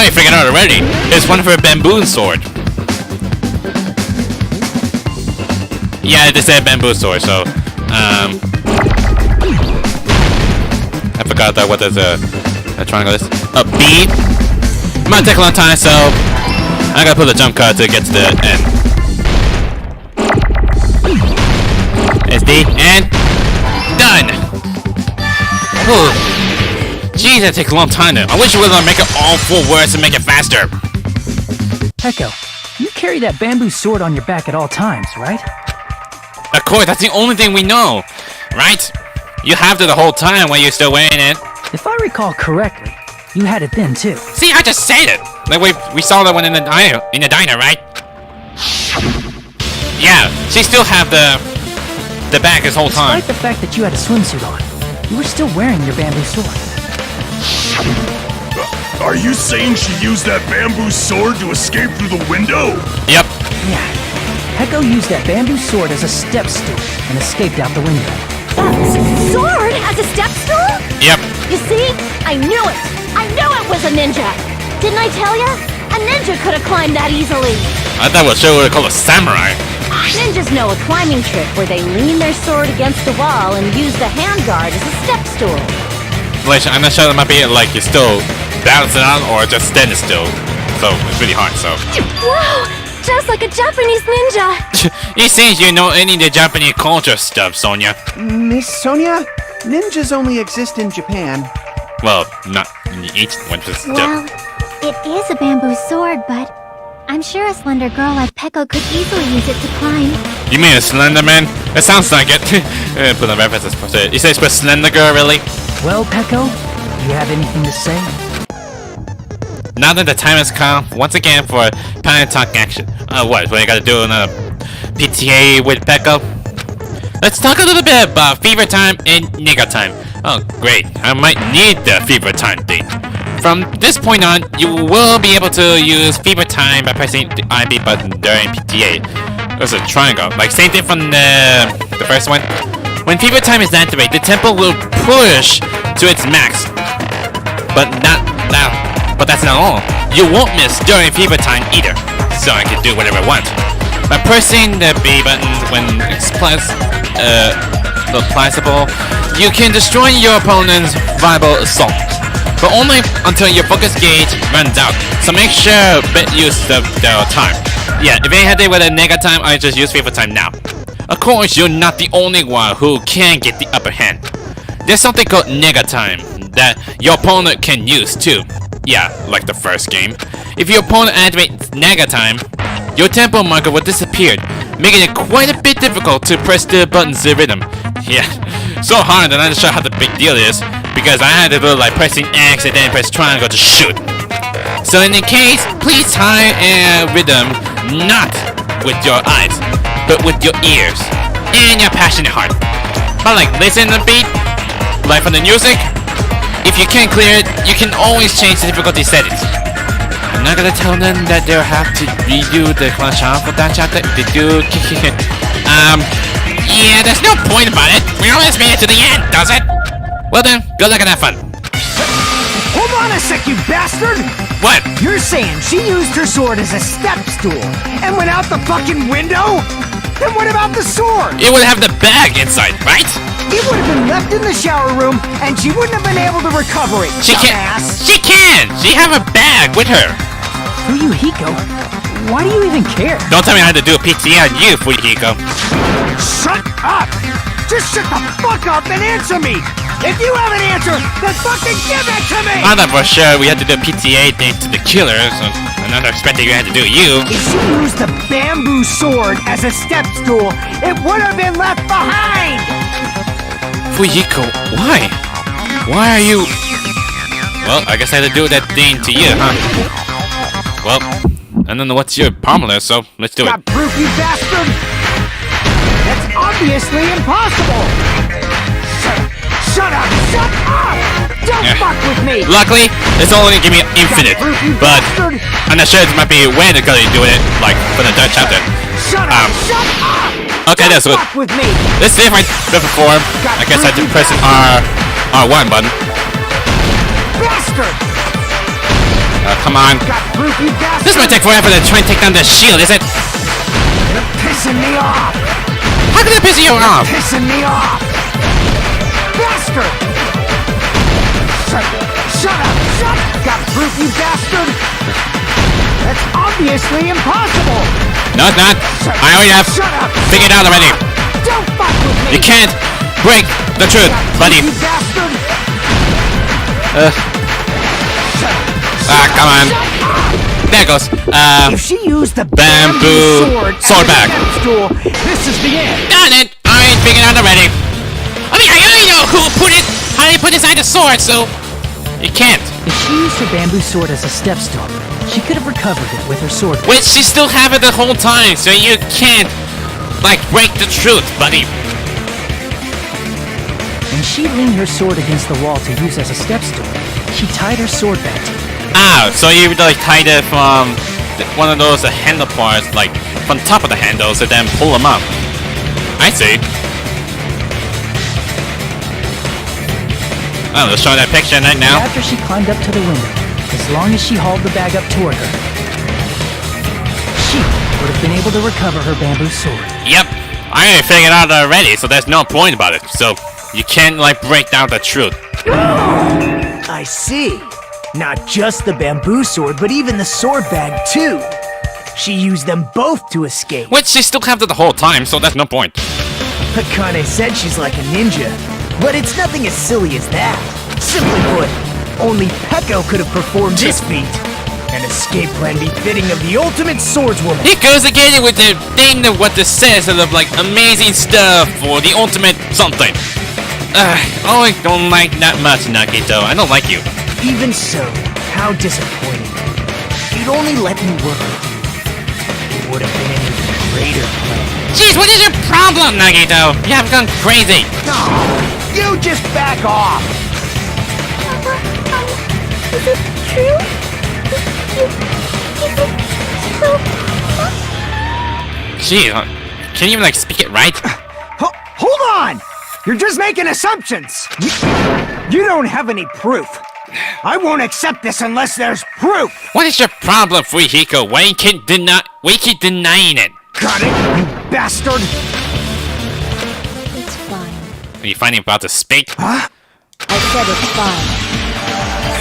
may figure it out already. It's one of her bamboo sword. Yeah, they said bamboo sword, so I forgot that what does a triangle is. A bead. It might take a long time, so I gotta put the jump cut to get to the end. SD and done. Whew. Jeez, that takes a long time now. I wish you would make it all 4 words and make it faster. Peko, you carry that bamboo sword on your back at all times, right? Of course, that's the only thing we know, right? You have it the whole time while you're still wearing it. If I recall correctly, you had it then too. See, I just said it. Like we saw that one in the diner, right? Yeah, she still have the bag this whole time. Despite the fact that you had a swimsuit on, you were still wearing your bamboo sword. Are you saying she used that bamboo sword to escape through the window? Yep. Yeah. Peko used that bamboo sword as a step stool and escaped out the window. Sword as a step stool? Yep. You see? I knew it! I knew it was a ninja! Didn't I tell ya? A ninja could have climbed that easily! I thought it was what they call a samurai. Ninjas know a climbing trick where they lean their sword against the wall and use the handguard as a step stool. Like, I'm not sure that might be like you're still balancing out or just standing still. So it's really hard, so. Wow! Just like a Japanese ninja! It seems you know any of the Japanese culture stuff, Sonia. Miss Sonia, ninjas only exist in Japan. Well, not in each one, just Well, it is a bamboo sword, but I'm sure a slender girl like Peko could easily use it to climb. You mean a slender man? It sounds like it. Put the references. You say it's for slender girl, really? Well, Peko, you have anything to say? Now that the time has come, once again, for Planet Talk action. What you gotta do another PTA with Peko? Let's talk a little bit about fever time and nigga time. Oh, great. I might need the fever time thing. From this point on, you will be able to use fever time by pressing the IB button during PTA. There's a triangle, like same thing from the first one. When fever time is activated, the tempo will push to its max. But that's not all. You won't miss during fever time either, so I can do whatever I want. By pressing the B button when it's possible, you can destroy your opponent's viable assault, but only until your focus gauge runs out. So make sure use the time. Yeah, if you had it with a nega time, I just use fever time now. Of course, you're not the only one who can get the upper hand. There's something called nega time that your opponent can use too. Yeah, like the first game. If your opponent activates nega time, your tempo marker will disappear, making it quite a bit difficult to press the buttons in rhythm. Yeah, so hard that I'm not sure how the big deal is, because I had to do like pressing X and then press triangle to shoot. So in the case, please tie a rhythm not with your eyes, but with your ears and your passionate heart. But like listen to the beat, like from the music. If you can't clear it, you can always change the difficulty settings. I'm not gonna tell them that they'll have to redo the clash for that chapter. They do. Yeah, there's no point about it. We always made it to the end, does it? Well then, good luck and have fun. Hold on a sec, you bastard! What? You're saying she used her sword as a step stool and went out the fucking window? Then what about the sword? It would have the bag inside, right? It would have been left in the shower room and she wouldn't have been able to recover it, She dumbass. She can! She have a bag with her! Fuyuhiko, why do you even care? Don't tell me I had to do a PTA on you, Fuyuhiko. Shut up! Just shut the fuck up and answer me! If you have an answer, then fucking give it to me! I thought for sure we had to do a PTA thing to the killer, so I'm not expecting you had to do you. If she used the bamboo sword as a step stool, it would have been left behind! Fuyuhiko, why? Why are you... Well, I guess I had to do that thing to you, huh? Well, I don't know what's your formula, so let's do it. Got proof, you bastard? That's obviously impossible! Shut up! Shut up! Don't fuck with me! Luckily, it's only gonna give me infinite, but I'm not sure it might be when it's gonna do it, like, for the third chapter. Shut up! Shut up! Okay, that's good. Fuck with me! Let's see if I do it before. I guess I have to press an R1 button. Bastard! Come on. Got proof, you bastard! This might take forever to try and take down the shield, is it? You're pissing me off! How can it piss you off? Pissing me off! Bastard! Shut up! Got proof, you bastard! That's obviously impossible! No, it's not. I already have Shut up! figured out already. Don't fuck with me! You can't break the truth, buddy. You bastard! Come on. There it goes. If she used the Bamboo sword back. Stool, this is the end. Darn it! I ain't figured out already. I mean, I already know who put it. How they put inside the sword, so you can't. If she used her bamboo sword as a stepstone, she could have recovered it with her sword. Wait, she still have it the whole time, so you can't, like, break the truth, buddy. When she leaned her sword against the wall to use as a stepstone, she tied her sword back to it. Ah, so you like tied it from one of those handlebars, like from top of the handles, and then pull them up. I see. Oh, let's show that picture right now. After she climbed up to the window, as long as she hauled the bag up toward her, she would have been able to recover her bamboo sword. Yep, I already figured out already, so there's no point about it. So you can't like break down the truth. I see. Not just the bamboo sword, but even the sword bag too. She used them both to escape. Which she still have it the whole time, so that's no point. Akane said she's like a ninja, but it's nothing as silly as that. Simply put, only Peko could have performed this feat. An escape plan befitting of the ultimate swordswoman. He goes again with the thing that what this says of like amazing stuff for the ultimate something. I don't like that much, Nagito. I don't like you. Even so, how disappointing. If you'd only let me work with you, it would have been an even greater plan. Jeez, what is your problem, Nagito? You have gone crazy. No, you just back off. Is it true? Gee, can you even like speak it right? Hold on! You're just making assumptions. You don't have any proof. I won't accept this unless there's proof! What is your problem, Fuyuhiko? Why you keep denying it? Got it, you bastard! It's fine. Are you finally about to speak? Huh? I said it's fine.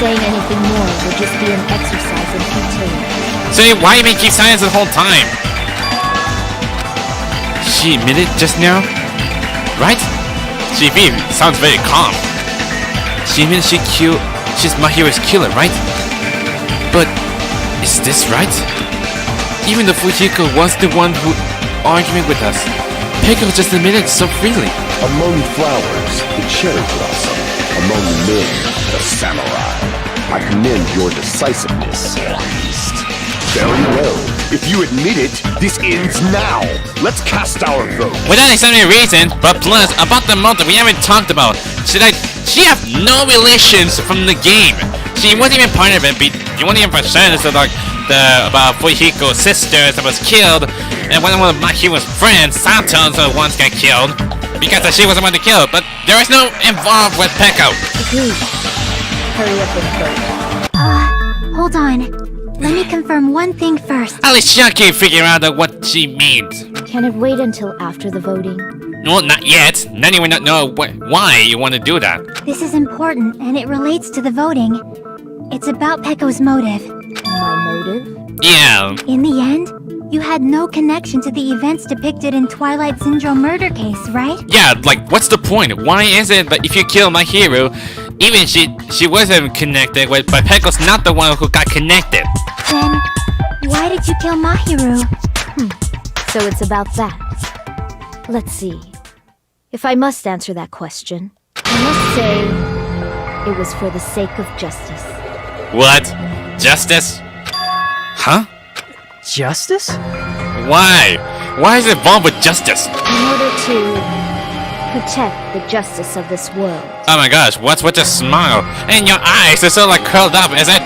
Saying anything more would just be an exercise in futility. So why you keep silence the whole time? She admitted just now? Right? She sounds very calm. She admitted she's Mahiro's killer, right? But is this right? Even though Fuyuhiko was the one who arguing with us, Peko just admitted so freely. Among flowers, the cherry blossom. Among men, the samurai. I commend your decisiveness, beast. Very well. If you admit it, this ends now. Let's cast our vote. Without any reason, but plus about the month that we haven't talked about. She have no relations from the game. She wasn't even part of it. You weren't even percent of like about Fuyuhiko's sister that was killed, and one of my Hero's friends, Santos, once got killed because she was the one to kill. But there is no involved with Peko. Agreed. Hurry up and vote. Hold on. Let me confirm one thing first. At least she can't figure out what she means. Can it wait until after the voting? Well, not yet. None of you know why you want to do that. This is important, and it relates to the voting. It's about Peko's motive. My motive? Yeah. In the end, you had no connection to the events depicted in Twilight Syndrome murder case, right? Yeah, like, what's the point? Why is it that if you kill my hero, even she wasn't connected with, but Peko's not the one who got connected. Then, why did you kill Mahiru? So it's about that. Let's see. If I must answer that question, I must say it was for the sake of justice. What? Justice? Huh? Justice? Why? Why is it involved with justice? In order to protect the justice of this world. Oh my gosh, what's with the smile? And your eyes are so like curled up, is it?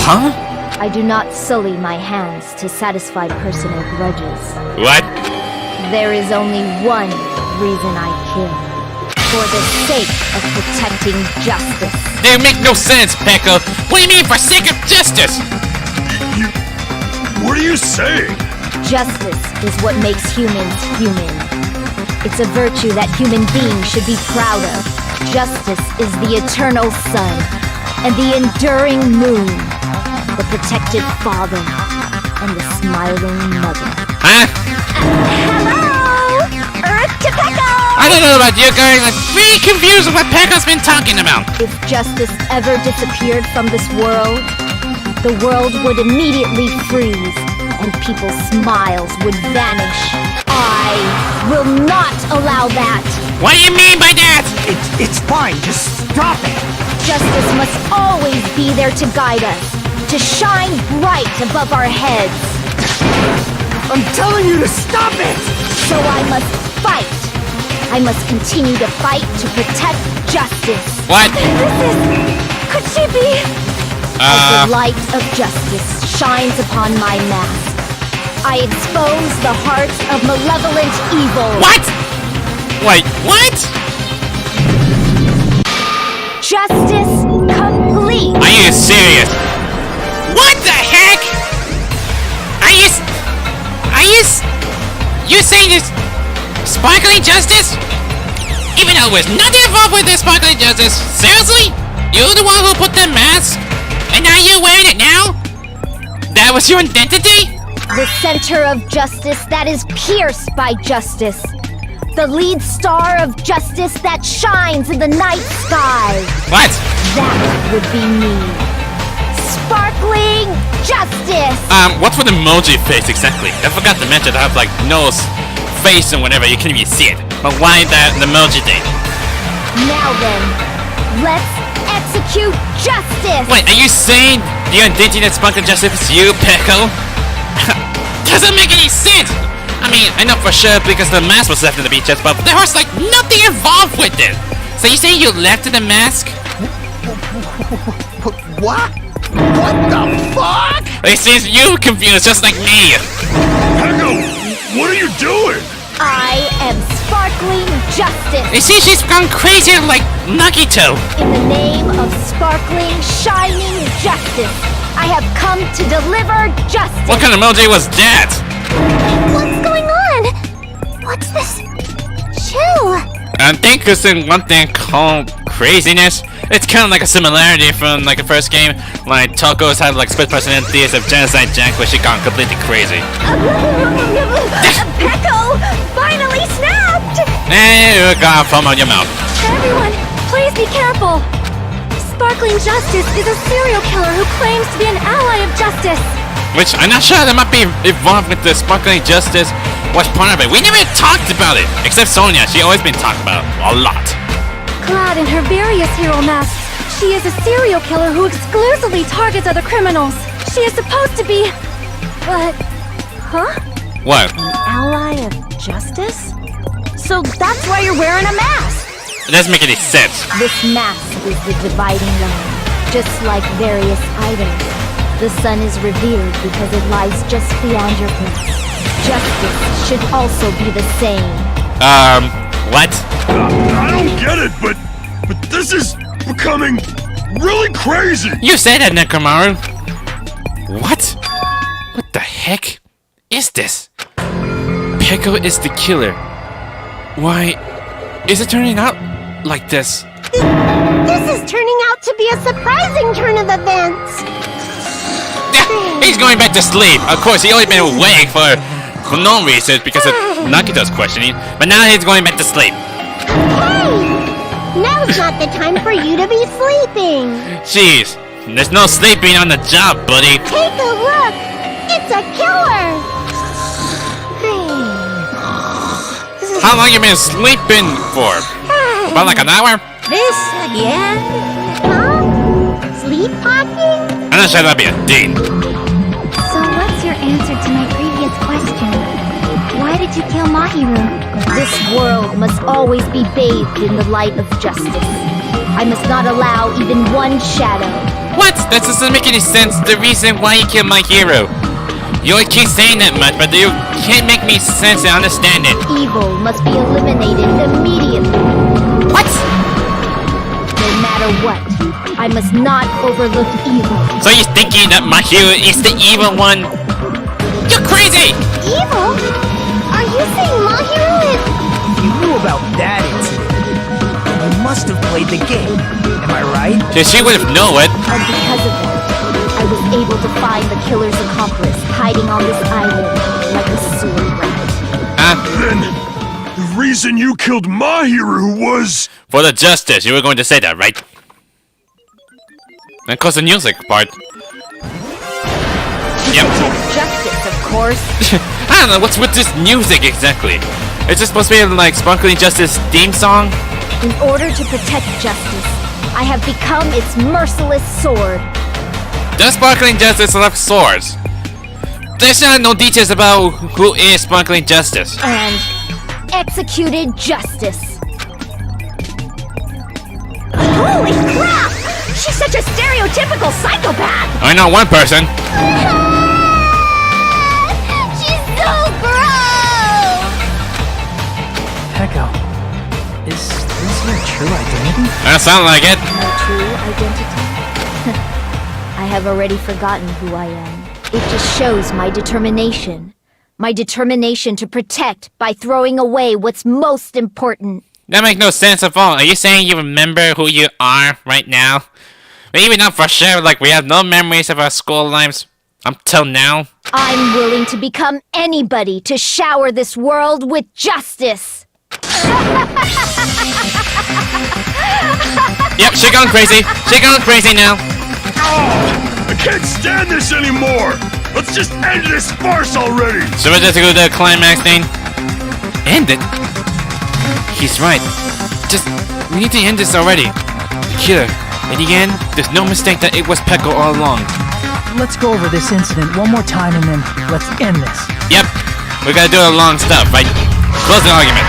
Huh? I do not sully my hands to satisfy personal grudges. What? There is only one reason I kill. for the sake of protecting justice. They make no sense, Peko. What do you mean for sake of justice? What are you saying? Justice is what makes humans human. It's a virtue that human beings should be proud of. Justice is the eternal sun and the enduring moon, the protective father and the smiling mother. Huh? Hello! Earth to Peko! I don't know about you guys. I'm really confused with what Peko's been talking about. If justice ever disappeared from this world, the world would immediately freeze and people's smiles would vanish. I will not allow that. What do you mean by that? It's fine, just stop it! Justice must always be there to guide us, to shine bright above our heads. I'm telling you to stop it! So I must fight. I must continue to fight to protect justice. What? Could she be? As the light of justice shines upon my mask, I expose the heart of malevolent evil. What? Wait, what? Justice complete. Are you serious? What the heck? You saying this sparkling justice? Even though there's nothing involved with this sparkling justice. Seriously? You're the one who put the mask? And now you're wearing it now? That was your identity? The center of justice that is pierced by justice. The lead star of justice that shines in the night sky. What? That would be me. Sparkling justice! What's with emoji face exactly? I forgot to mention I have like nose, face and whatever, you can't even see it. But why that emoji thing? Now then, let's execute justice! Wait, are you saying the identity that's sparkling justice is you, Peko? Doesn't make any sense! I mean, I know for sure because the mask was left in the beach, but there was like nothing involved with it. So you saying you left the mask? What? What the fuck? It seems you confused just like me. Peko, what are you doing? I am sparkling justice! It seems she's gone crazy like Nagito. In the name of sparkling, shining justice, I have come to deliver justice! What kind of emoji was that? What's going on? What's this? Chill! I think it's in one thing called craziness. It's kind of like a similarity from like the first game, like Tacos had like split personalities of Genocide Jack, where she gone completely crazy. Peko finally snapped! And you got a foam on your mouth. Everyone, please be careful! Sparkling Justice is a serial killer who claims to be an ally of justice. Which I'm not sure that might be involved with the Sparkling Justice was part of it. We never talked about it, except Sonia. She always been talked about a lot. Clad in her various hero masks, she is a serial killer who exclusively targets other criminals. She is supposed to be... Huh? What? An ally of justice? So that's why you're wearing a mask! It doesn't make any sense. This mask is the dividing line. Just like various items, the sun is revered because it lies just beyond your place. Justice should also be the same. What? I don't get it, but this is becoming really crazy. You said that, Nekamaru. What? What the heck is this? Peko is the killer. Why is it turning out like this? This is turning out to be a surprising turn of events. Yeah, he's going back to sleep. Of course, he only been awake for no reason because of Nagito's questioning, but now he's going back to sleep. Hey! Now's not the time for you to be sleeping. Jeez, there's no sleeping on the job, buddy. Take a look. It's a killer. How long you been sleeping for? About like an hour? This again? Huh? Sleepwalking? I'm not sure that'd be a thing. So what's your answer to my previous question? Why did you kill Mahiru? This world must always be bathed in the light of justice. I must not allow even one shadow. What? That doesn't make any sense. The reason why you killed my hero. You always keep saying that much, but you can't make me sense and understand it. Evil must be eliminated immediately. What? No matter what, I must not overlook evil. So you're thinking that Mahiru is the evil one? You're crazy! Evil? Are you saying Mahiru is... You knew about that incident. You must have played the game. Am I right? So she would have known it. And because of that, I was able to find the killer's accomplice hiding on this island like a sewer rat. Then, the reason you killed Mahiru was... For the justice, you were going to say that, right? And of course the music part. Yep. Justice, of course. I don't know, what's with this music exactly? Is this supposed to be like Sparkling Justice theme song? In order to protect justice, I have become its merciless sword. Does Sparkling Justice love swords? There's not no details about who is Sparkling Justice. And executed justice. Holy crap! She's such a stereotypical psychopath! I know one person. She's so gross! Peko, is this your true identity? That sounds like it. My true identity? I have already forgotten who I am. It just shows my determination. My determination to protect by throwing away what's most important. That makes no sense at all. Are you saying you remember who you are right now? Maybe not for sure, like we have no memories of our school lives until now. I'm willing to become anybody to shower this world with justice. Yep, she gone crazy. She gone crazy now. I can't stand this anymore! Let's just end this farce already! So we're just go to the climax thing. End it? He's right. We need to end this already. Killer, in the end, there's no mistake that it was Peko all along. Let's go over this incident one more time and then let's end this. Yep, we gotta do the long stuff, right? Close the argument.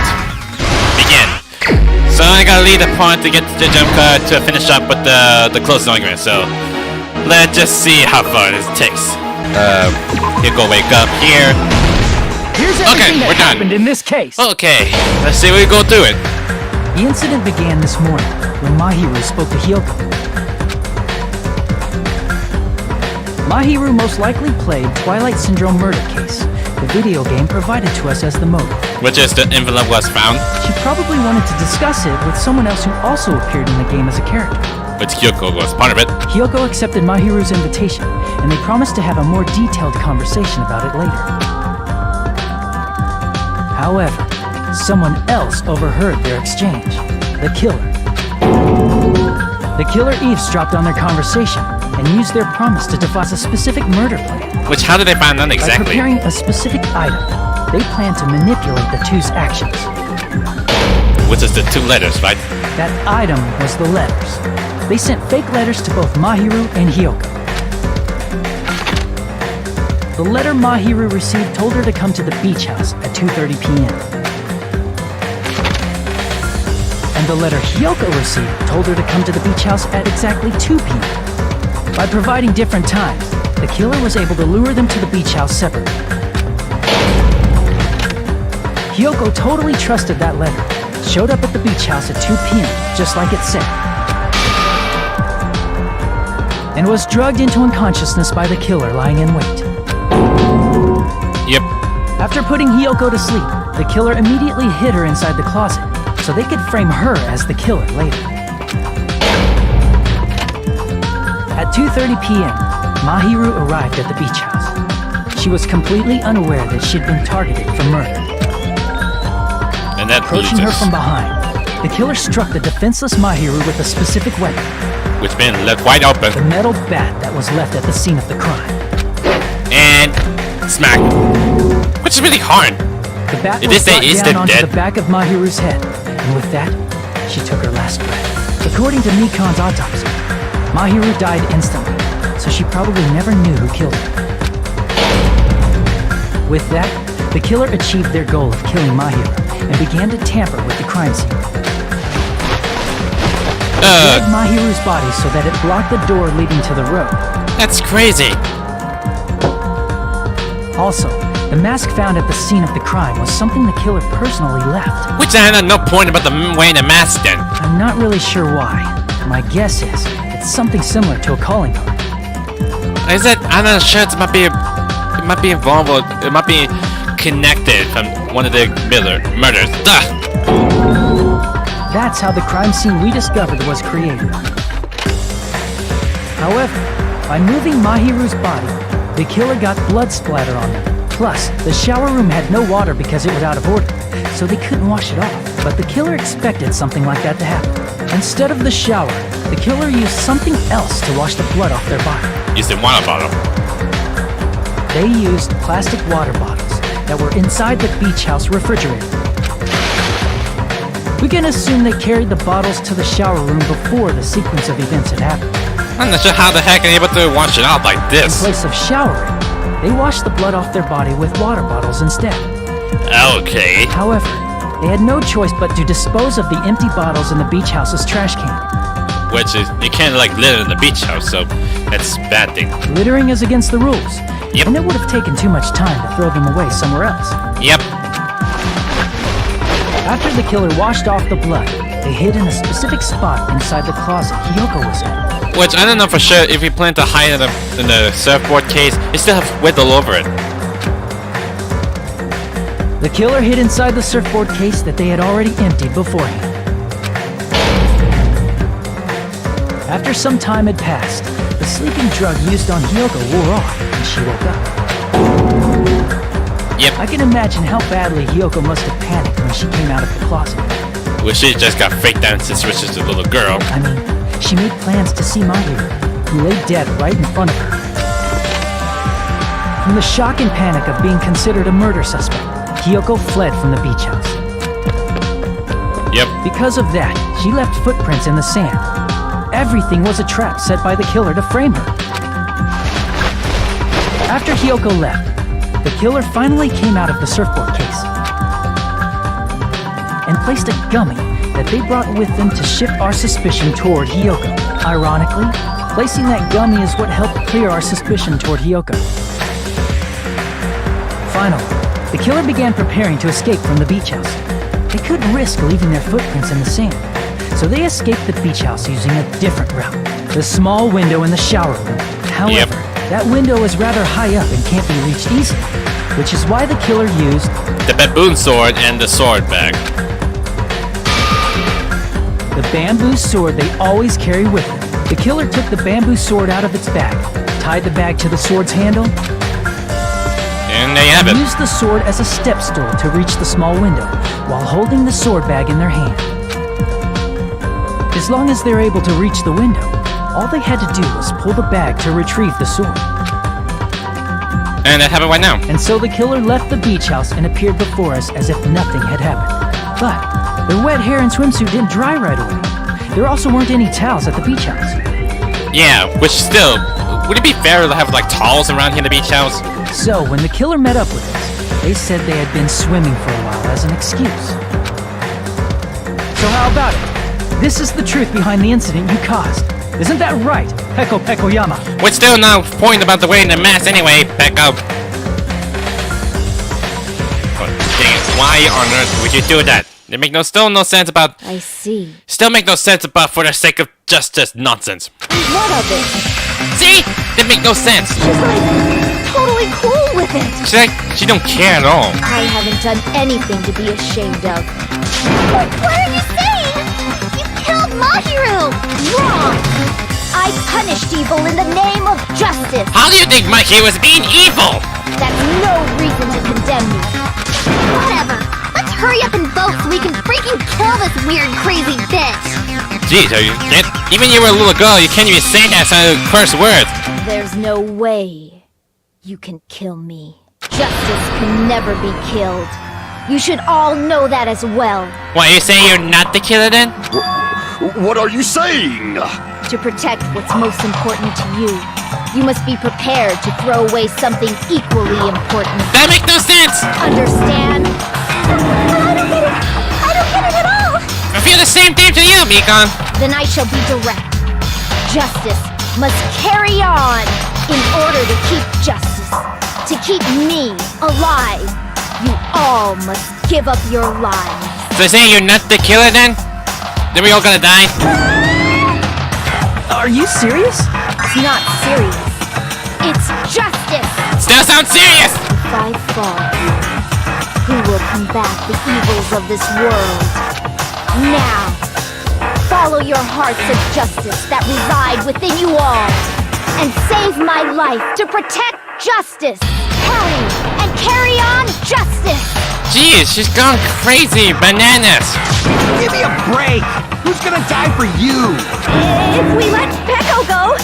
Begin. So I gotta lead the part to get the jump cut to finish up with the closing argument, so let's just see how far this takes. Here go wake up here. Here's Okay, everything we're that done. happened in this case. Okay, let's see we go through it. The incident began this morning when Mahiru spoke to Hiyoko. Mahiru most likely played Twilight Syndrome Murder Case, the video game provided to us as the motive. Which is the envelope was found. She probably wanted to discuss it with someone else who also appeared in the game as a character. But Kyoko was part of it. Hiyoko accepted Mahiru's invitation, and they promised to have a more detailed conversation about it later. However, someone else overheard their exchange. The killer. The killer eavesdropped on their conversation and used their promise to devise a specific murder plan. Which, how did they find out By exactly? preparing a specific item, they planned to manipulate the two's actions. Which is the two letters, right? That item was the letters. They sent fake letters to both Mahiru and Hiyoko. The letter Mahiru received told her to come to the beach house at 2:30 p.m. And the letter Hiyoko received told her to come to the beach house at exactly 2 p.m. By providing different times, the killer was able to lure them to the beach house separately. Hiyoko totally trusted that letter, showed up at the beach house at 2 p.m., just like it said, and was drugged into unconsciousness by the killer lying in wait. Yep. After putting Hiyoko to sleep, the killer immediately hid her inside the closet, so they could frame her as the killer later. At 2:30 p.m., Mahiru arrived at the beach house. She was completely unaware that she'd been targeted for murder. And that Approaching her from behind, the killer struck the defenseless Mahiru with a specific weapon, which been left wide open. the metal bat that was left at the scene of the crime. And smack. Which is really hard. The bat Did was they say brought instant down onto death? the back of Mahiru's head, and with that, she took her last breath. According to Mikan's autopsy, Mahiru died instantly, so she probably never knew who killed her. With that, the killer achieved their goal of killing Mahiru and began to tamper with the crime scene. Dragged Mahiru's body so that it blocked the door leading to the road. That's crazy. Also, the mask found at the scene of the crime was something the killer personally left. Which I had no point about the wearing the mask then. I'm not really sure why. My guess is it's something similar to a calling card. Is it? I'm not sure. It might be involved. It might be connected from one of the murders. Duh. That's how the crime scene we discovered was created. However, by moving Mahiru's body, the killer got blood splatter on them. Plus, the shower room had no water because it was out of order, so they couldn't wash it off. But the killer expected something like that to happen. Instead of the shower, the killer used something else to wash the blood off their body. Used a water bottle. They used plastic water bottles that were inside the beach house refrigerator. We can assume they carried the bottles to the shower room before the sequence of events had happened. I'm not sure how the heck they're able to wash it out like In this. place of showering, they washed the blood off their body with water bottles instead. Okay. However, they had no choice but to dispose of the empty bottles in the beach house's trash can. Which is, you can't like litter in the beach house, so that's a bad thing. Littering is against the rules. Yep. And it would have taken too much time to throw them away somewhere else. Yep. After the killer washed off the blood, they hid in a specific spot inside the closet Hiyoko was in. Which I don't know for sure if he planned to hide in the surfboard case, he still have wet all over it. The killer hid inside the surfboard case that they had already emptied beforehand. After some time had passed, the sleeping drug used on Hiyoko wore off and she woke up. Yep. I can imagine how badly Hiyoko must have panicked when she came out of the closet. Well, she just got faked down since she was just a little girl. I mean, she made plans to see Mahiru, who lay dead right in front of her. From the shock and panic of being considered a murder suspect, Hiyoko fled from the beach house. Yep. Because of that, she left footprints in the sand. Everything was a trap set by the killer to frame her. After Hiyoko left, the killer finally came out of the surfboard case and placed a gummy that they brought with them to shift our suspicion toward Hiyoko. Ironically, placing that gummy is what helped clear our suspicion toward Hiyoko. Finally, the killer began preparing to escape from the beach house. They couldn't risk leaving their footprints in the sand, so they escaped the beach house using a different route. The small window in the shower room. However, that window is rather high up and can't be reached easily, which is why the killer used the baboon sword and the sword bag. The bamboo sword they always carry with them. The killer took the bamboo sword out of its bag, tied the bag to the sword's handle, And there you have and it. used the sword as a step stool to reach the small window while holding the sword bag in their hand. As long as they're able to reach the window, all they had to do was pull the bag to retrieve the sword. And that happened right now. And so the killer left the beach house and appeared before us as if nothing had happened. But their wet hair and swimsuit didn't dry right away. There also weren't any towels at the beach house. Yeah, which still, would it be fair to have like towels around here in the beach house? So when the killer met up with us, they said they had been swimming for a while as an excuse. So how about it? This is the truth behind the incident you caused. Isn't that right, Peko Pekoyama? Which still no point about the wearing the mask anyway, Peko. Oh, dang it, why on earth would you do that? It make still no sense about. I see. Still make no sense about for the sake of just nonsense. What of it? See? That make no sense. She's like totally cool with it. She don't care at all. I haven't done anything to be ashamed of. What are you saying? You killed Mahiru! Wrong! I punished evil in the name of justice. How do you think Mikey was being evil? That's no reason to condemn me. Whatever. Let's hurry up and vote so we can freaking kill this weird, crazy bitch. Jeez, even you were a little girl, you can't even say that curse word. There's no way you can kill me. Justice can never be killed. You should all know that as well. What, you saying you're not the killer then? What are you saying? To protect what's most important to you, you must be prepared to throw away something equally important. That makes no sense! Understand? I don't get it! I don't get it at all! I feel the same thing to you, Mikon. Then I shall be direct. Justice must carry on in order to keep justice. to keep me alive, you all must give up your lives. So saying you're not the killer then? Then we all gonna die? Are you serious? It's not serious. It's justice. Still sounds serious! If I fall, who will combat the evils of this world? Now, follow your hearts of justice that reside within you all, and save my life to protect justice. Hurry and carry on justice. Jeez, she's gone crazy. Bananas. Give me a break! Who's gonna die for you? If we let Peko go,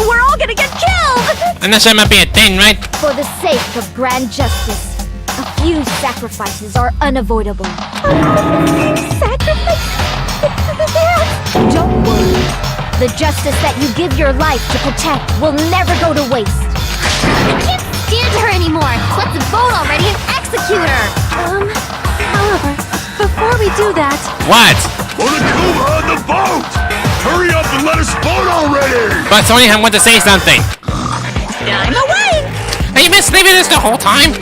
we're all gonna get killed! I'm not sure it might be a thing, right? For the sake of grand justice, a few sacrifices are unavoidable. Sacrifice? Don't worry. The justice that you give your life to protect will never go to waste. I can't stand her anymore! Let's vote already and execute her! However, before we do that... What? Onakuma, the vote! Hurry up and let us vote already! But Sonya had wanted to say something. I'm awake! Have you been sleeping this the whole time?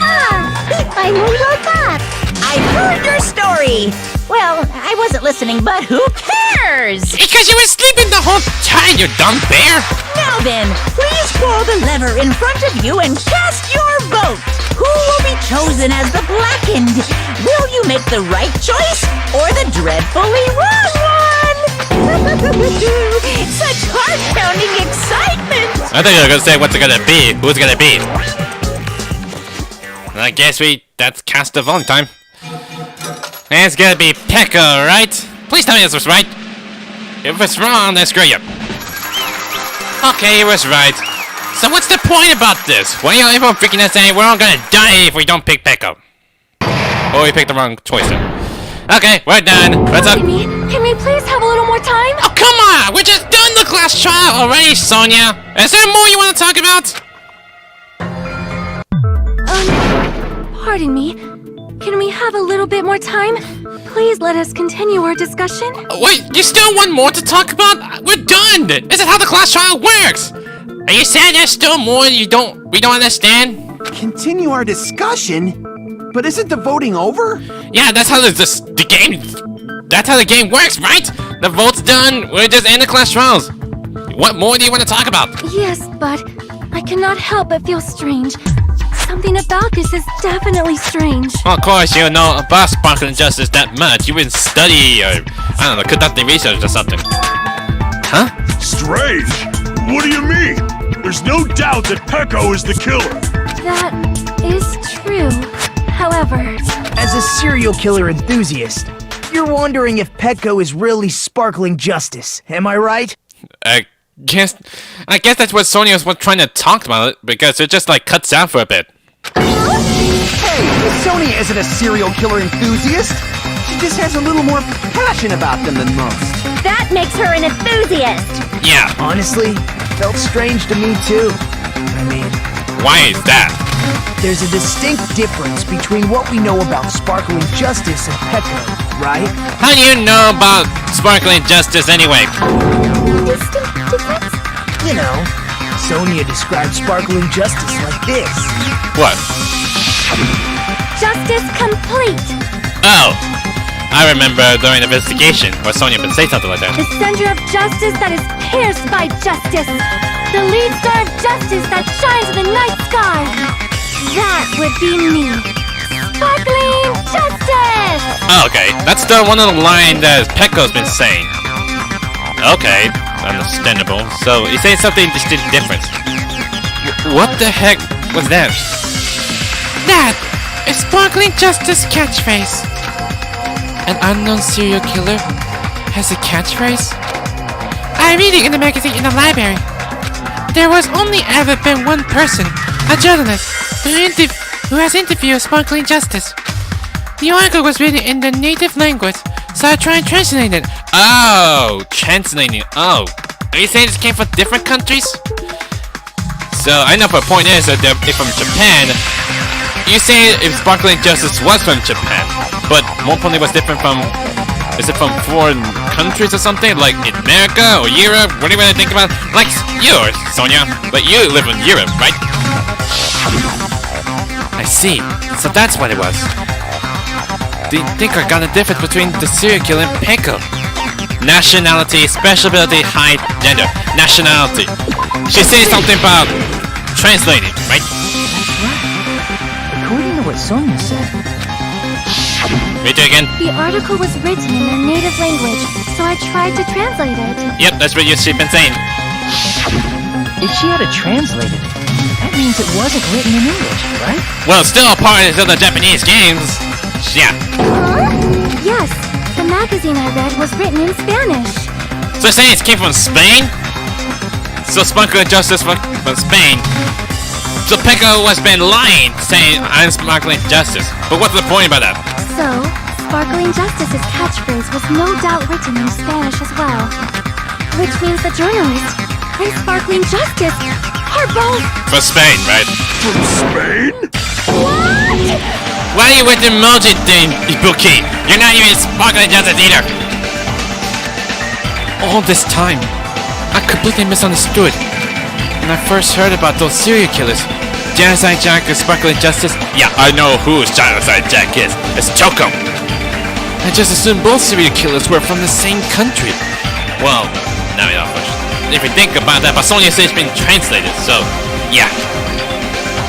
I know you're back! I heard your story! Well, I wasn't listening, but who cares? Because you were sleeping the whole time, you dumb bear! Now then, please pull the lever in front of you and cast your vote! Who will be chosen as the blackened? Will you make the right choice or the dreadfully wrong one? Such heart-pounding excitement! I thought you were gonna say what's it gonna be. Who's it gonna be? I guess that's cast the voting time. And it's gonna be Peko, right? Please tell me this was right. If it's wrong, then screw you. Okay, it was right. So what's the point about this? Why are everyone freaking out saying we're all gonna die if we don't pick Peko? Or we picked the wrong choice then. Okay, we're done. What's up? Can we please have a little more time? Oh, come on! We're just done the class trial already, Sonya! Is there more you want to talk about? Pardon me. Can we have a little bit more time? Please let us continue our discussion. Wait, you still want more to talk about? We're done! This is how the class trial works! Are you saying there's still more we don't understand? Continue our discussion? But isn't the voting over? Yeah, that's how the game works, right? The vote's done, we're just in the class trials. What more do you want to talk about? Yes, but I cannot help but feel strange. Something about this is definitely strange. Well, of course, you know about Sparkling Justice that much. You wouldn't study or, I don't know, conducting research or something. Huh? Strange? What do you mean? There's no doubt that Peko is the killer. That is true. However... As a serial killer enthusiast, you're wondering if Peko is really Sparkling Justice, am I right? I guess that's what Sonya was trying to talk about it, because it just like cuts out for a bit. Hey, Sonya isn't a serial killer enthusiast. She just has a little more passion about them than most. That makes her an enthusiast! Yeah. Honestly, felt strange to me too. I mean, Why is that? there's a distinct difference between what we know about Sparkling Justice and Peko, right? How do you know about Sparkling Justice anyway? Distinct difference? You know, Sonya described Sparkling Justice like this. What? Justice complete! Oh, I remember during the investigation where Sonya would say something like that. The center of justice that is pierced by justice. The lead star of justice that shines in the night sky. That would be me. Sparkling Justice! Oh, okay. That's the one of the line that Peko's been saying. Okay, understandable. So he's saying something distinct different. What the heck was that? That is Sparkling Justice catchphrase. An unknown serial killer has a catchphrase? I'm reading in the magazine in the library. There was only ever been one person, a journalist, who has interviewed Sparkling Justice. The article was written in the native language, so I tried translating it. Oh, translating. Oh, are you saying this came from different countries? So I know, but the point is that they're from Japan. You say if Sparkling Justice was from Japan, but more importantly, was different from? Is it from foreign countries or something, like in America or Europe? What do you want to think about? Like you, Sonya, but you live in Europe, right? see. So that's what it was. Do you think I got a difference between the serial killer and Peko? Nationality, special ability, height, gender. Nationality. She said something about translating, right? According to what Sonia said, Read it again. The article was written in their native language, so I tried to translate it. Yep, that's what you've been saying. if she had it translated, that means it wasn't written in English, right? Well, still a part of the Japanese games. Yeah. Huh? Yes, the magazine I read was written in Spanish. So you're saying it came from Spain? So Sparkling Justice from Spain. So Peko has been lying, saying I'm Sparkling Justice. But what's the point about that? So, Sparkling Justice's catchphrase was no doubt written in Spanish as well. Which means the journalist and Sparkling Justice are both... For Spain, right? From Spain? What? Why are you with the emoji thing, Ibuki? You're not even Sparkling Justice either! All this time, I completely misunderstood. When I first heard about those serial killers, Genocide Jack and Sparkling Justice, yeah, I know who Genocide Jack is. It's Choco. I just assumed both serial killers were from the same country. Well, now you know, if you think about that, but Sonya says it's been translated, so, yeah.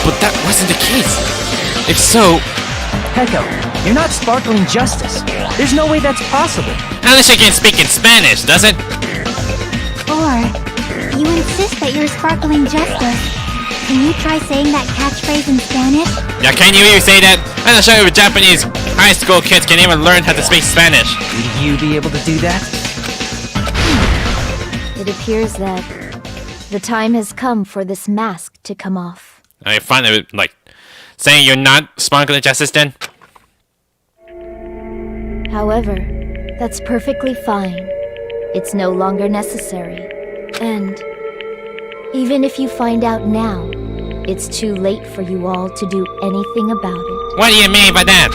But that wasn't the case. If so... Peko, you're not Sparkling Justice. There's no way that's possible. Unless you can speak in Spanish, does it? Or, you insist that you're Sparkling Justice. Can you try saying that catchphrase in Spanish? Yeah, can you even say that? I'm not sure if Japanese high school kids can even learn how to speak Spanish. Would you be able to do that? It appears that the time has come for this mask to come off. I find it like saying you're not Sparkling Justice then? However, that's perfectly fine. It's no longer necessary. And even if you find out now, it's too late for you all to do anything about it. What do you mean by that?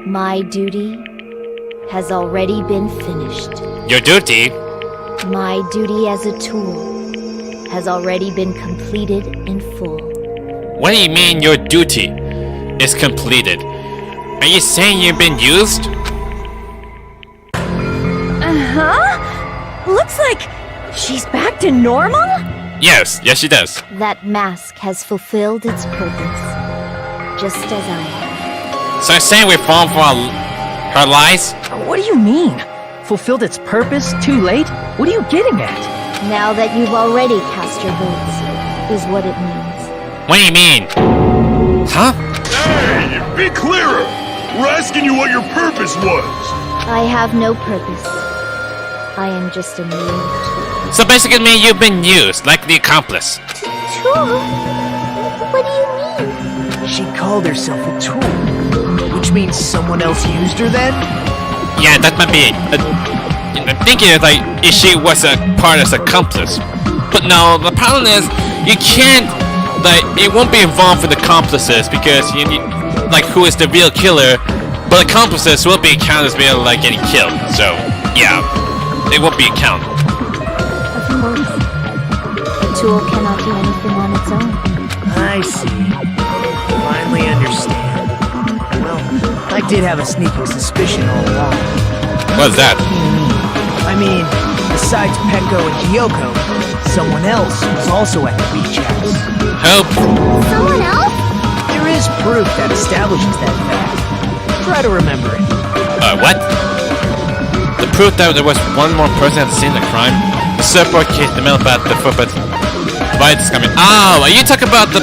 My duty has already been finished. Your duty? My duty as a tool has already been completed in full. What do you mean your duty is completed? Are you saying you've been used? Uh-huh. Looks like she's back to normal? Yes, she does. That mask has fulfilled its purpose, just as I have. So you're saying we're falling for her lies? What do you mean? Fulfilled its purpose? Too late? What are you getting at? Now that you've already cast your votes, is what it means. What do you mean? Huh? Hey, be clearer! We're asking you what your purpose was! I have no purpose. I am just a mere tool. So basically mean you've been used, like the accomplice. Tool? What do you mean? She called herself a tool, which means someone else used her then? Yeah, that might be I'm thinking it's like if she was a part of the accomplice. But no, the problem is you can't it won't be involved with accomplices because you need like who is the real killer, but accomplices will be counted as being like getting killed. So yeah, it won't be counted. Of course. A tool cannot do anything on its own. I see. Finally understand. Well, I did have a sneaking suspicion all along. What's that? I mean, besides Peko and Kyoko, someone else was also at the beach house. Help! Someone else? There is proof that establishes that fact. Try to remember it. What? The proof that there was one more person at the scene of the crime? The surfboard kid, the mail about the footpath. Why is coming? Oh, are you talking about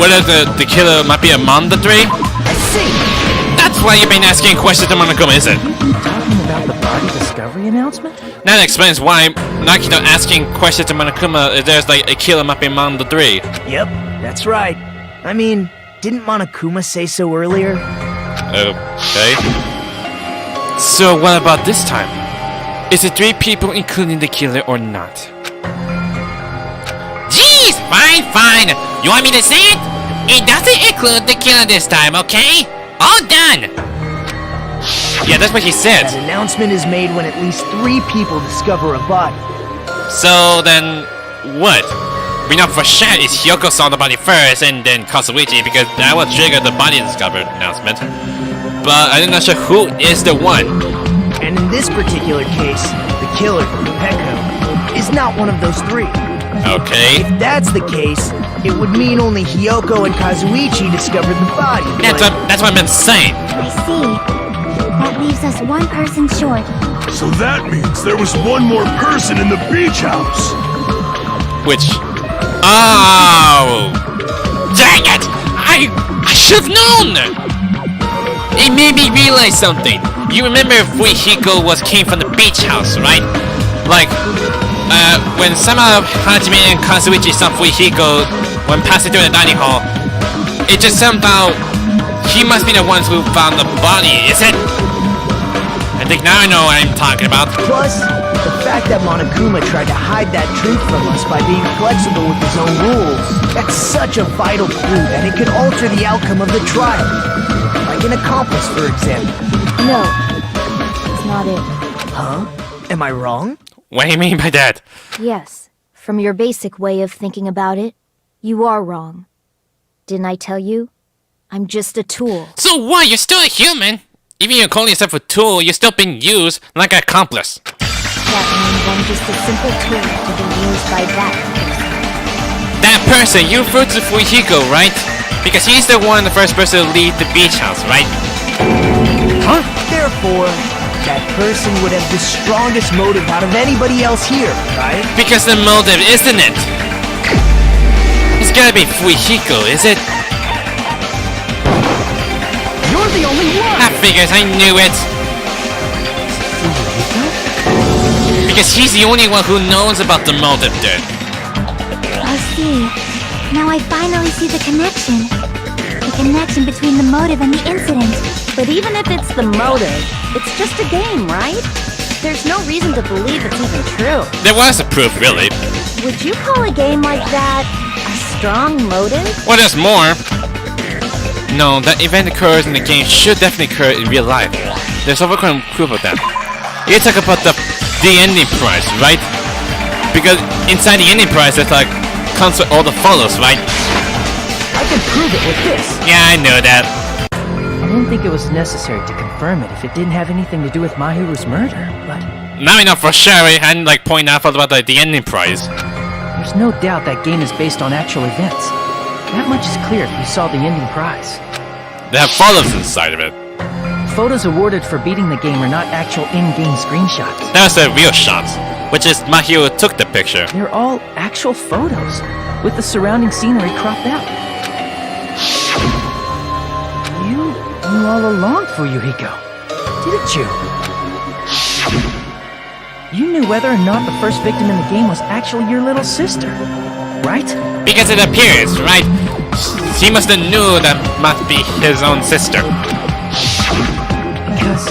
whether the killer might be among the three? I see. That's why you've been asking questions to Monokuma, is it? Talking about the body discovery announcement? Now that explains why Nakito asking questions to Monokuma if there's like a killer might be among the three. Yep, that's right. I mean, didn't Monokuma say so earlier? Okay. So what about this time? Is it three people including the killer or not? Jeez, fine. You want me to say it? It doesn't include the killer this time, okay? All done! Yeah, that's what he said. That announcement is made when at least 3 people discover a body. So then, what? we know for sure is Hiyoko saw the body first and then Kazuichi because that will trigger the body discovered announcement. But I'm not sure who is the one. And in this particular case, the killer, Peko, is not one of those three. Okay. If that's the case, it would mean only Hiyoko and Kazuichi discovered the body. That's what I've been saying. I see. That leaves us one person short. So that means there was one more person in the beach house. Which... Oh! Dang it! I should've known! It made me realize something. You remember Fuyuhiko came from the beach house, right? Like, when somehow Hajime and Kazuichi saw Fuyuhiko when passing through the dining hall, it just somehow... He must be the ones who found the body, is it? I think now I know what I'm talking about. Plus, the fact that Monokuma tried to hide that truth from us by being flexible with his own rules, that's such a vital clue that it could alter the outcome of the trial. Like an accomplice, for example. No, it's not it. Huh? Am I wrong? What do you mean by that? Yes, from your basic way of thinking about it, you are wrong. Didn't I tell you? I'm just a tool. So what? You're still a human! Even if you're calling yourself a tool, you're still being used like an accomplice. That means I'm just a simple tool to be used by that person. That person, you referred to Fuyuhiko, right? Because he's the first person to leave the beach house, right? Huh? Therefore, that person would have the strongest motive out of anybody else here, right? Because the motive, isn't it? It's gotta be Fuyuhiko, is it? You're the only one! That figures, I knew it! Because he's the only one who knows about the motive, dude. I see. Now I finally see the connection. The connection between the motive and the incident. But even if it's the motive, it's just a game, right? There's no reason to believe it's even true. There was a proof, really. Would you call a game like that a strong motive? Well, there's more. No, that event occurs in the game should definitely occur in real life. There's overcome proof of that. You talk about the ending prize, right? Because inside the ending prize, there's like comes with all the photos, right? I can prove it with this. Yeah, I know that. I didn't think it was necessary to confirm it if it didn't have anything to do with Mahiru's murder, but Now I know for sure I hadn't like pointed out about the ending prize. there's no doubt that game is based on actual events. That much is clear if you saw the ending prize. They have photos inside of it. Photos awarded for beating the game are not actual in-game screenshots. That's the real shots, which is Mahiro took the picture. They're all actual photos, with the surrounding scenery cropped out. You knew all along, Fuyuhiko, didn't you? You knew whether or not the first victim in the game was actually your little sister, right? Because it appears, right? He must have knew that must be his own sister. Because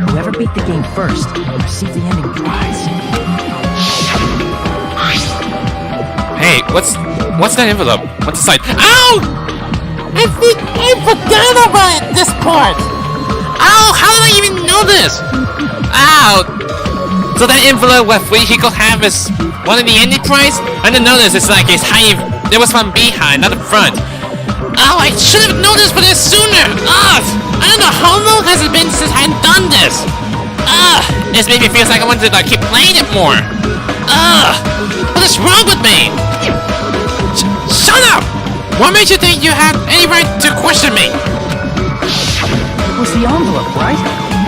whoever beat the game first received the ending prize. Hey, what's that envelope? What's inside? Ow! I forgot about this part! Ow! How did I even know this? Ow! So that envelope what Fuyuhiko have is one of the ending prize? I didn't notice it's like it's high. It was from behind, not the front. Oh, I should have noticed for this sooner! Ugh! I don't know how long has it been since I've done this! Ugh! This made me feel like I wanted to keep playing it more! Ugh! What is wrong with me? Shut up! What made you think you had any right to question me? It was the envelope, right?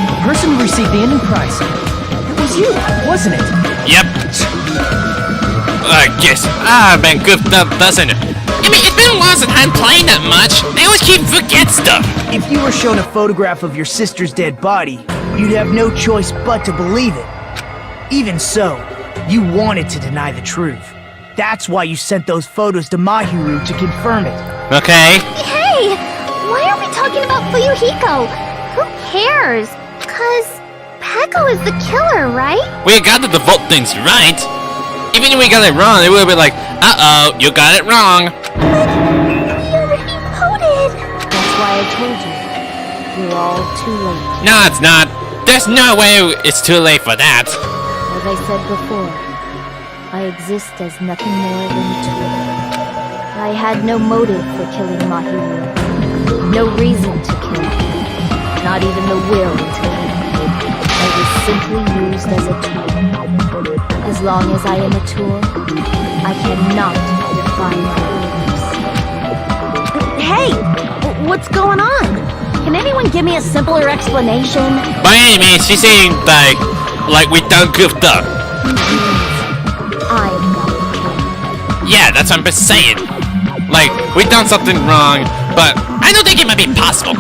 The person who received the ending prize. It was you, wasn't it? Yep. I guess I've been goofed up, doesn't it? I mean, it's been a while since I'm playing that much. I always keep forget stuff. If you were shown a photograph of your sister's dead body, you'd have no choice but to believe it. Even so, you wanted to deny the truth. That's why you sent those photos to Mahiru to confirm it. Okay. Hey! Why are we talking about Fuyuhiko? Who cares? 'Cause Peko is the killer, right? We got to devote things right. Even if we got it wrong, it would be like, uh-oh, you got it wrong. We already voted! That's why I told you. You're all too late. No, it's not. There's no way it's too late for that. As I said before, I exist as nothing more than a tool. I had no motive for killing Mahiru. No reason to kill. Not even the will to live. I was simply used as a tool. As long as I am a tool, I cannot defy my orders. Hey! What's going on? Can anyone give me a simpler explanation? By any means, she's saying like we done goofed up. I'm not okay. Yeah, that's what I'm saying. Like, we done something wrong, but I don't think it might be possible.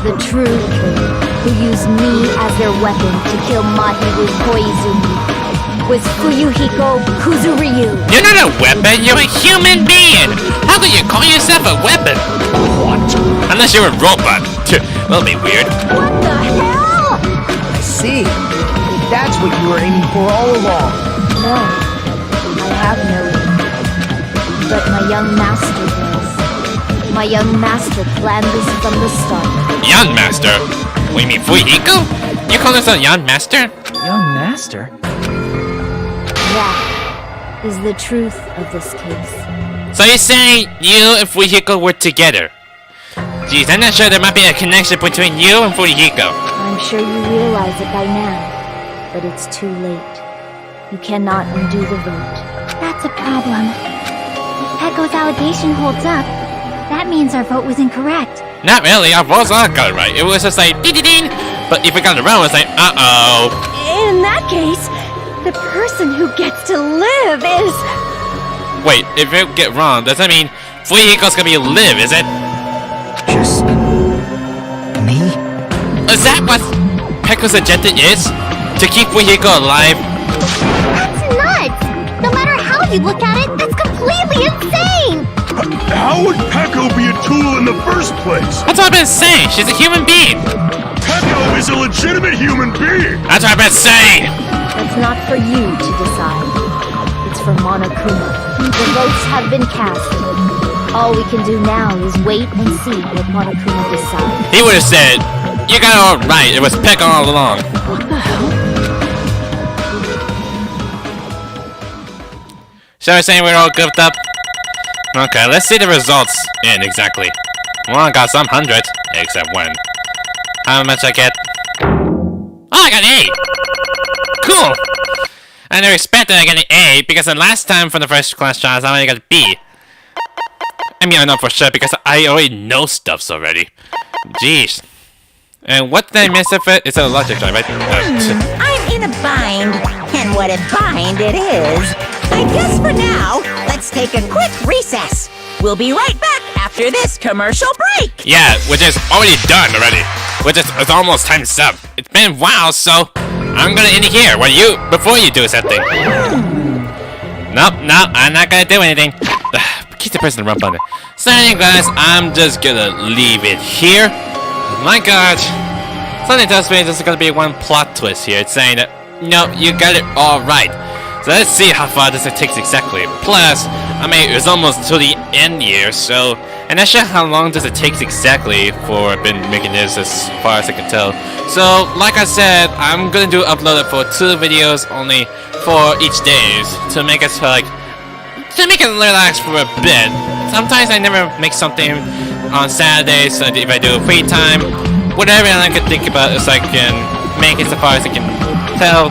The true killer who used me as their weapon to kill Mahiru Koizumi was Fuyuhiko Kuzuryu. You're not a weapon, you're a human being! How can you call yourself a weapon? What? Unless you're a robot. That'll be weird. What the hell? I see. That's what you were aiming for all along. No, I have no aim. But my young master does. My young master planned this from the start. Young master? What, you mean Fuyuhiko? You call this a young master? Young master? That is the truth of this case. So you're saying you and Fuyuhiko were together? Geez, I'm not sure there might be a connection between you and Fuyuhiko. I'm sure you realize it by now, but it's too late. You cannot undo the vote. That's a problem. If Peko's allegation holds up, that means our vote was incorrect. Not really, our votes all got it right. It was just like ding-ding-ding. But if we got it wrong, it was like uh-oh. In that case, the person who gets to live is... Wait, if you get wrong, does that mean Fuyuhiko's gonna be live, is it? Just... me? Is that what Peko's agenda is? To keep Fuyuhiko alive? That's nuts! No matter how you look at it, that's completely insane! How would Peko be a tool in the first place? That's what I've been saying, she's a human being! Peko is a legitimate human being! That's what I've been saying! That's not for you to decide. It's for Monokuma. The votes have been cast. All we can do now is wait and see what Monokuma decides. He would have said, you got it all right, it was Peko all along. What the hell? So I saying we're all goofed up? Okay, let's see the results in exactly. Well, I got some hundreds, except one. How much I get? Oh, I got an A! Cool! I never expected I got an A, because the last time from the first class trials, I only got a B. I mean, I know for sure, because I already know stuffs already. Jeez. And what did I miss of it? It's a logic drive, right? I'm in a bind, and what a bind it is. I guess for now, let's take a quick recess. We'll be right back after this commercial break. Yeah, which is already done already. Which is it's almost time's up. It's been a while, so I'm gonna end it here before you do something. Nope, I'm not gonna do anything. Keep the person run button. So anyway, guys, I'm just gonna leave it here. My God, something tells me there's gonna be one plot twist here. It's saying that no, you got it all right. So let's see how far this takes exactly. Plus, I mean, it's almost to the end here, so... And not sure how long does it take exactly for I've been making this as far as I can tell. So, like I said, I'm gonna upload it for 2 videos only for each days to make it relax for a bit. Sometimes I never make something on Saturdays, so if I do free time, whatever I can think about is I can make it so far as I can tell.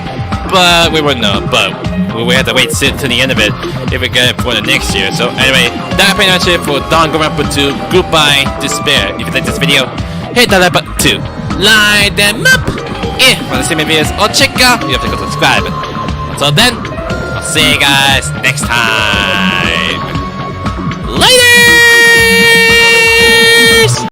But we wouldn't know, but we have to wait to the end of it if we get it for the next year. So anyway, that's pretty much it for Danganronpa 2 Goodbye Despair. If you like this video, hit that like button to light them up. If you want to see my videos or check out, you have to go subscribe. Until then, I'll see you guys next time.